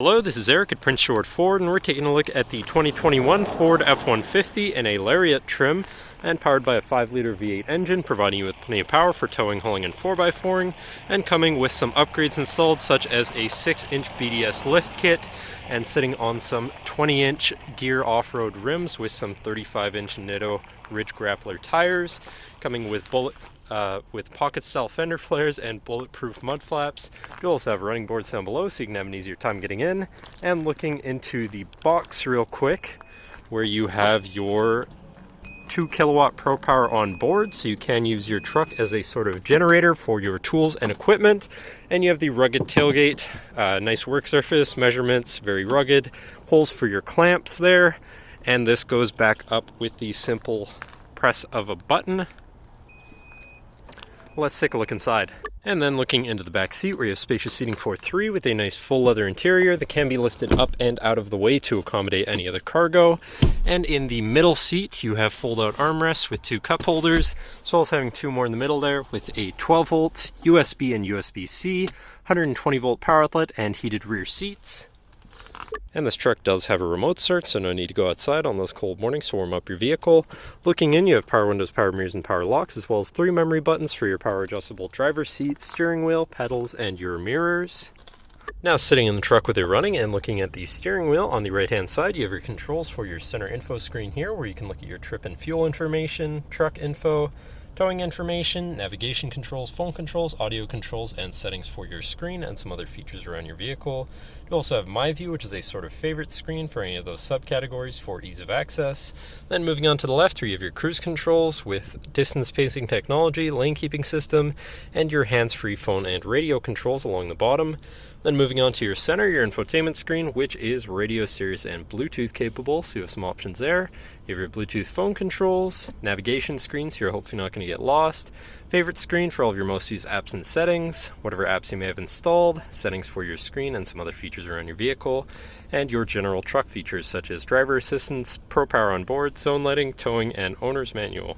Hello, this is Eric at Prince George Ford, and we're taking a look at the 2021 Ford F-150 in a Lariat trim and powered by a 5-liter V8 engine, providing you with plenty of power for towing, hauling, and 4x4ing, and coming with some upgrades installed such as a 6-inch BDS Lift Kit and sitting on some 20-inch gear off-road rims with some 35-inch NITTO RIDGEGRAPPLER tires, coming with pocket-style fender flares and bulletproof mud flaps. You also have running boards down below so you can have an easier time getting in. And looking into the box real quick, where you have your 2 kilowatt Pro Power on board, so you can use your truck as a sort of generator for your tools and equipment. And you have the rugged tailgate, nice work surface, measurements, very rugged, holes for your clamps there. And this goes back up with the simple press of a button. Let's take a look inside. And then looking into the back seat, where you have spacious seating for 3 with a nice full leather interior that can be lifted up and out of the way to accommodate any other cargo. And in the middle seat, you have fold-out armrests with 2 cup holders, as well as having 2 more in the middle there with a 12-volt USB and USB-C, 120-volt power outlet, and heated rear seats. And this truck does have a remote start, so no need to go outside on those cold mornings to warm up your vehicle. Looking in, you have power windows, power mirrors, and power locks, as well as 3 memory buttons for your power adjustable driver's seat, steering wheel, pedals, and your mirrors. Now sitting in the truck with it running and looking at the steering wheel, on the right hand side you have your controls for your center info screen here, where you can look at your trip and fuel information, truck info, towing information, navigation controls, phone controls, audio controls, and settings for your screen, and some other features around your vehicle. You also have My View, which is a sort of favorite screen for any of those subcategories for ease of access. Then moving on to the left, where you have your cruise controls with distance pacing technology, lane keeping system, and your hands-free phone and radio controls along the bottom. Then moving on to your center, your infotainment screen, which is radio, Sirius, and Bluetooth capable, so you have some options there. You have your Bluetooth phone controls, navigation screen, so you're hopefully not going to get lost, favorite screen for all of your most used apps and settings, whatever apps you may have installed, settings for your screen, and some other features around your vehicle, and your general truck features such as driver assistance, Pro Power on board, zone lighting, towing, and owner's manual.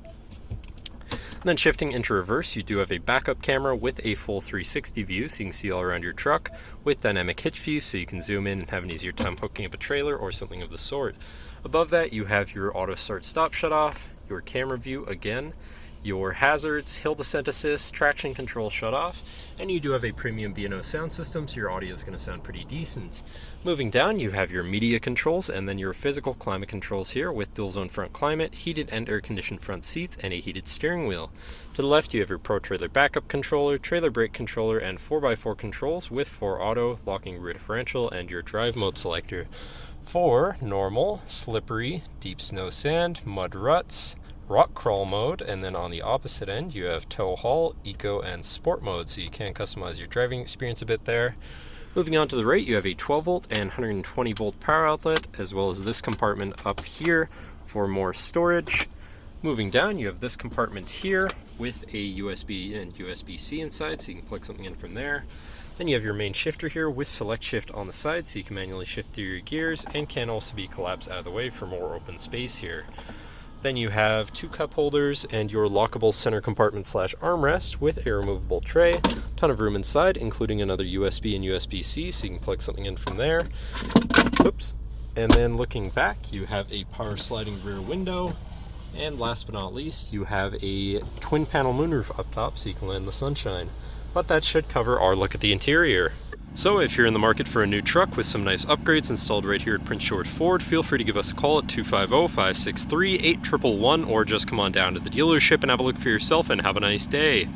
And then shifting into reverse, you do have a backup camera with a full 360 view, so you can see all around your truck, with dynamic hitch view, so you can zoom in and have an easier time hooking up a trailer or something of the sort. Above that, you have your auto start stop shut off, your camera view again, your hazards, hill descent assist, traction control shut off, and you do have a premium B&O sound system, so your audio is going to sound pretty decent. Moving down, you have your media controls and then your physical climate controls here with dual zone front climate, heated and air conditioned front seats, and a heated steering wheel. To the left, you have your Pro Trailer backup controller, trailer brake controller, and 4x4 controls with 4 auto, locking rear differential, and your drive mode selector. For normal, slippery, deep snow sand, mud ruts, rock crawl mode, and then on the opposite end you have tow haul, eco, and sport mode, so you can customize your driving experience a bit there. Moving on to the right, you have a 12-volt and 120-volt power outlet, as well as this compartment up here for more storage. Moving down, you have this compartment here with a USB and USB-C inside, so you can plug something in from there. Then you have your main shifter here with select shift on the side, so you can manually shift through your gears, and can also be collapsed out of the way for more open space here. Then you have 2 cup holders and your lockable center compartment / armrest with a removable tray. Ton of room inside, including another USB and USB-C, so you can plug something in from there. Oops. And then looking back, you have a power sliding rear window. And last but not least, you have a twin panel moonroof up top, so you can land in the sunshine. But that should cover our look at the interior. So if you're in the market for a new truck with some nice upgrades installed right here at Prince George Ford, feel free to give us a call at 250-563-8111, or just come on down to the dealership and have a look for yourself, and have a nice day.